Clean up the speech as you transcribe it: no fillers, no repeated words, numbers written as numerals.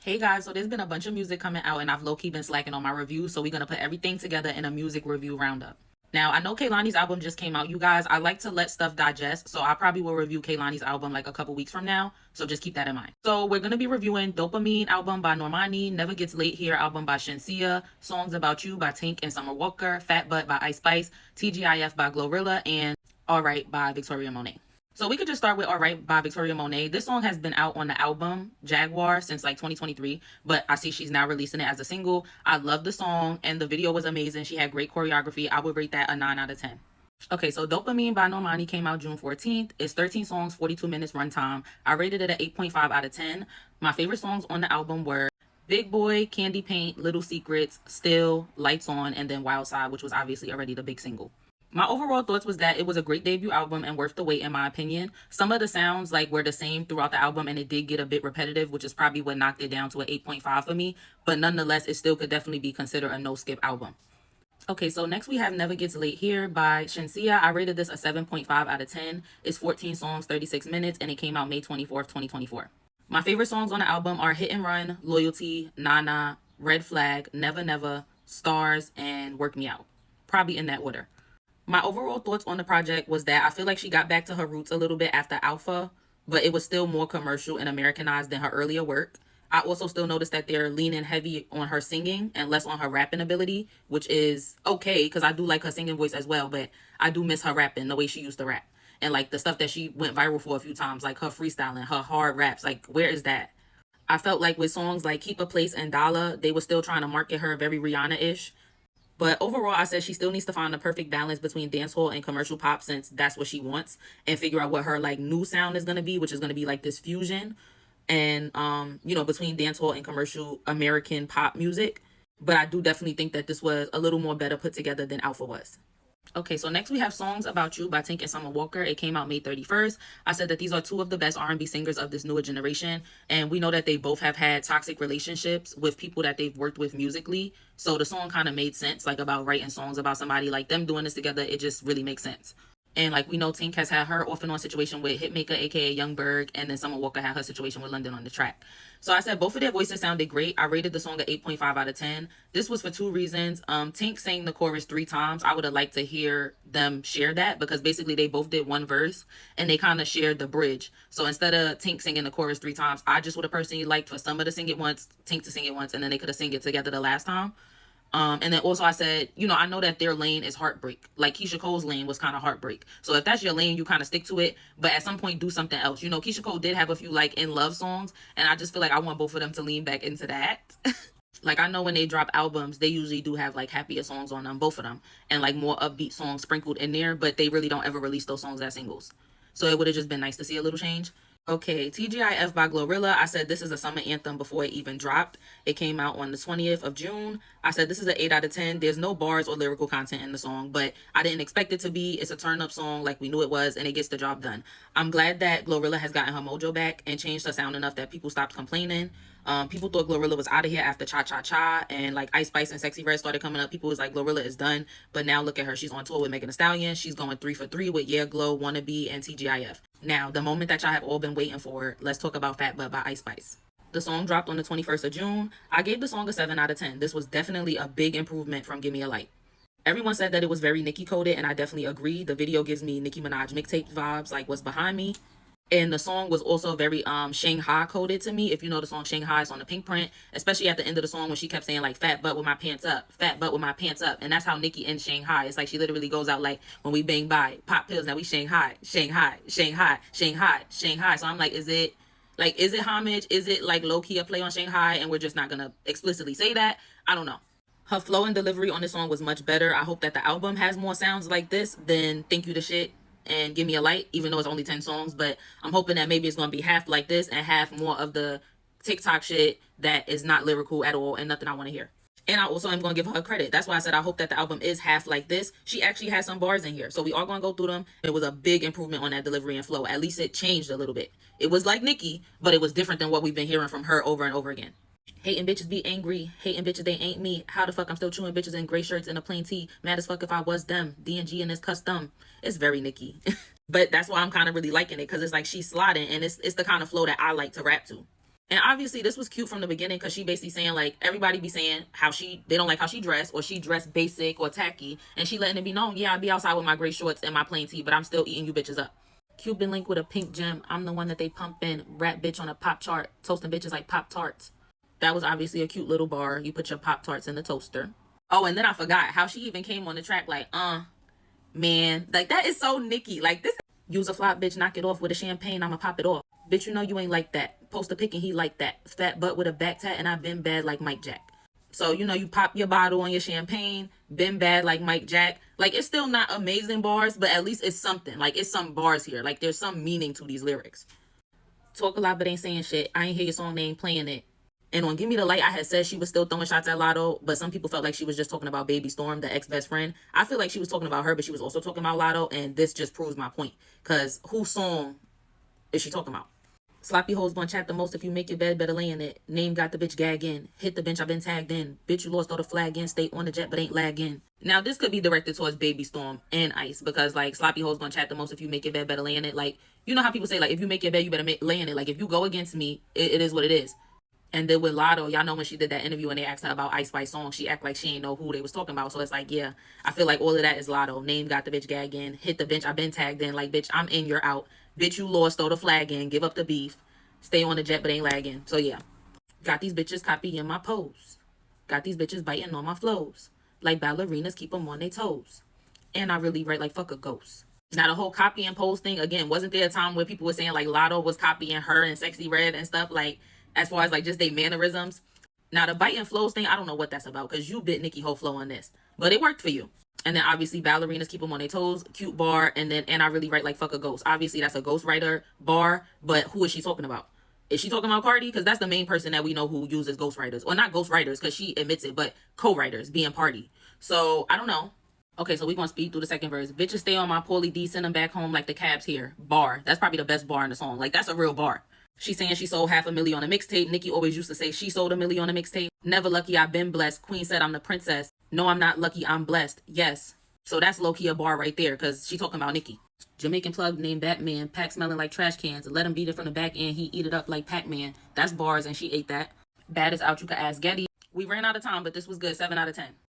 Hey guys, so there's been a bunch of music coming out and I've low-key been slacking on my reviews, so we're gonna put everything together in a music review roundup. Now, I know Kehlani's album just came out. You guys, I like to let stuff digest, so I probably will review Kehlani's album like a couple weeks from now, so just keep that in mind. So we're gonna be reviewing Dopamine album by Normani, Never Gets Late Here album by Shenseea, Songs About You by Tink and Summer Walker, Fat Butt by Ice Spice, TGIF by Glorilla, and Alright by Victoria Monet. So we could just start with Alright by Victoria Monet. This song has been out on the album Jaguar since like 2023, but I see she's now releasing it as a single. I love the song and the video was amazing. She had great choreography. I would rate that a 9 out of 10. Okay, so Dopamine by Normani came out June 14th. It's 13 songs, 42 minutes runtime. I rated it at 8.5 out of 10. My favorite songs on the album were Big Boy, Candy Paint, Little Secrets, Still, Lights On, and then Wild Side, which was obviously already the big single. My overall thoughts was that it was a great debut album and worth the wait in my opinion. Some of the sounds like were the same throughout the album and it did get a bit repetitive, which is probably what knocked it down to an 8.5 for me. But nonetheless, it still could definitely be considered a no-skip album. Okay, so next we have Never Gets Late Here by Shenseea. I rated this a 7.5 out of 10. It's 14 songs, 36 minutes, and it came out May 24th, 2024. My favorite songs on the album are Hit and Run, Loyalty, Nana, Red Flag, Never Never, Stars, and Work Me Out. Probably in that order. My overall thoughts on the project was that I feel like she got back to her roots a little bit after Alpha, but it was still more commercial and Americanized than her earlier work. I also still noticed that they're leaning heavy on her singing and less on her rapping ability, which is okay because I do like her singing voice as well, but I do miss her rapping the way she used to rap. And like the stuff that she went viral for a few times, like her freestyling, her hard raps, like where is that? I felt like with songs like Keep a Place and Dollar, they were still trying to market her very Rihanna-ish. But overall, I said she still needs to find the perfect balance between dancehall and commercial pop since that's what she wants and figure out what her like new sound is going to be, which is going to be like this fusion and between dancehall and commercial American pop music. But I do definitely think that this was a little more better put together than Alpha was. Okay, so next we have Songs About You by Tink and Summer Walker. It came out May 31st. I said that these are two of the best R&B singers of this newer generation, and we know that they both have had toxic relationships with people that they've worked with musically. So the song kind of made sense, like about writing songs about somebody like them doing this together. It just really makes sense. And like we know, Tink has had her off and on situation with Hitmaker, aka Young Berg, and then Summer Walker had her situation with London on the track. So I said both of their voices sounded great. I rated the song at 8.5 out of 10. This was for two reasons. Tink sang the chorus 3 times. I would have liked to hear them share that because basically they both did one verse and they kind of shared the bridge. So instead of Tink singing the chorus 3 times, I just would have personally liked for Summer to sing it once, Tink to sing it once, and then they could have sing it together the last time. And then also I said, I know that their lane is heartbreak. Like Keisha Cole's lane was kind of heartbreak. So if that's your lane, you kind of stick to it. But at some point, do something else. Keisha Cole did have a few like in love songs. And I just feel like I want both of them to lean back into that. Like I know when they drop albums, they usually do have like happier songs on them, both of them. And like more upbeat songs sprinkled in there. But they really don't ever release those songs as singles. So it would have just been nice to see a little change. Okay, TGIF by Glorilla. I said this is a summer anthem before it even dropped. It came out on the 20th of June. I said this is an 8 out of 10. There's no bars or lyrical content in the song, but I didn't expect it to be. It's a turn-up song like we knew it was, and it gets the job done. I'm glad that Glorilla has gotten her mojo back and changed her sound enough that people stopped complaining. People thought Glorilla was out of here after Cha Cha Cha and like Ice Spice and Sexy Red started coming up. People was like, Glorilla is done. But now look at her. She's on tour with Megan Thee Stallion. She's going 3 for 3 with Yeah Glow, Wannabe, and TGIF. Now, the moment that y'all have all been waiting for, let's talk about Fat Butt by Ice Spice. The song dropped on the 21st of June. I gave the song a 7 out of 10. This was definitely a big improvement from Give Me a Light. Everyone said that it was very Nicki coded, and I definitely agree. The video gives me Nicki Minaj mixtape vibes, like what's behind me. And the song was also very Shanghai coded to me. If you know the song Shanghai, it's on the pink print, especially at the end of the song when she kept saying like fat butt with my pants up, fat butt with my pants up. And that's how Nicki ends Shanghai. It's like she literally goes out like when we bang by, pop pills, now we Shanghai, Shanghai, Shanghai, Shanghai, Shanghai. So I'm like, is it homage? Is it like low-key a play on Shanghai and we're just not gonna explicitly say that? I don't know. Her flow and delivery on this song was much better. I hope that the album has more sounds like this than Thank You the Shit and Give Me a Light, even though it's only 10 songs. But I'm hoping that maybe it's going to be half like this and half more of the TikTok shit that is not lyrical at all and nothing I want to hear. And I also am going to give her credit. That's why I said I hope that the album is half like this. She actually has some bars in here. So we are going to go through them. It was a big improvement on that delivery and flow. At least it changed a little bit. It was like Nicki, but it was different than what we've been hearing from her over and over again. Hating bitches be angry. Hating bitches, they ain't me. How the fuck I'm still chewing bitches in gray shirts and a plain tee. Mad as fuck if I was them. D&G and it's custom. It's very Nicki. But that's why I'm kind of really liking it because it's like she's sliding and it's the kind of flow that I like to rap to. And obviously this was cute from the beginning because she basically saying like everybody be saying how they don't like how she dressed or she dressed basic or tacky, and she letting it be known, yeah, I be outside with my gray shorts and my plain tee, but I'm still eating you bitches up. Cuban link with a pink gem. I'm the one that they pump in. Rap bitch on a pop chart. Toasting bitches like Pop Tarts. That was obviously a cute little bar. You put your Pop Tarts in the toaster. Oh, and then I forgot how she even came on the track like, man. Like, that is so Nicki. Like, this. Use a flop, bitch. Knock it off with a champagne. I'ma pop it off. Bitch, you know you ain't like that. Post a pic and he like that. Fat butt with a back tat and I been bad like Mike Jack. So, you know, you pop your bottle on your champagne, been bad like Mike Jack. Like, it's still not amazing bars, but at least it's something. Like, it's some bars here. Like, there's some meaning to these lyrics. Talk a lot, but ain't saying shit. I ain't hear your song, they ain't playing it. And on Give Me the Light, I had said she was still throwing shots at Lotto, but some people felt like she was just talking about Baby Storm, the ex-best friend. I feel like she was talking about her, but she was also talking about Lotto, and this just proves my point. Because whose song is she talking about? Sloppy hoes gonna chat the most. If you make your bed, better lay in it. Name got the bitch gagging. Hit the bench, I've been tagged in. Bitch, you lost all the flag in. Stay on the jet, but ain't lagging. Now, this could be directed towards Baby Storm and Ice. Because, like, sloppy hoes gonna chat the most. If you make your bed, better lay in it. Like, you know how people say, like, if you make your bed, you better lay in it. Like, if you go against me, it is what it is. And then with Lotto, y'all know when she did that interview and they asked her about Ice Spice song, she act like she ain't know who they was talking about. So it's like, yeah, I feel like all of that is Lotto. Name got the bitch gagging. Hit the bench, I've been tagged in. Like, bitch, I'm in, you're out. Bitch, you lost, throw the flag in. Give up the beef. Stay on the jet, but ain't lagging. So, yeah. Got these bitches copying my pose. Got these bitches biting on my flows. Like ballerinas, keep them on their toes. And I really write like fuck a ghost. Now, the whole copy and pose thing, again, wasn't there a time where people were saying, like, Lotto was copying her and Sexy Red and stuff, like, as far as, like, just their mannerisms? Now, the biting flows thing, I don't know what that's about, because you bit Nicki whole flow on this. But it worked for you. And then, obviously, ballerinas keep them on their toes. Cute bar. And I really write like fuck a ghost. Obviously, that's a ghostwriter bar, but who is she talking about? Is she talking about Cardi? Because that's the main person that we know who uses ghostwriters. Or not ghostwriters, because she admits it, but co-writers being Party. So, I don't know. Okay, so we're going to speed through the second verse. Bitches stay on my Pauly D, send them back home like the cabs here. Bar. That's probably the best bar in the song. Like, that's a real bar. She's saying she sold $500,000 on a mixtape. Nicki always used to say she sold $1 million on a mixtape. Never lucky, I've been blessed. Queen said I'm the princess. No, I'm not lucky, I'm blessed. Yes. So that's low-key a bar right there, because she talking about Nicki. Jamaican plug named Batman, pack smelling like trash cans. Let him beat it from the back end, he eat it up like Pac-Man. That's bars, and she ate that. Baddest out, you could ask Getty. We ran out of time, but this was good. 7 out of 10.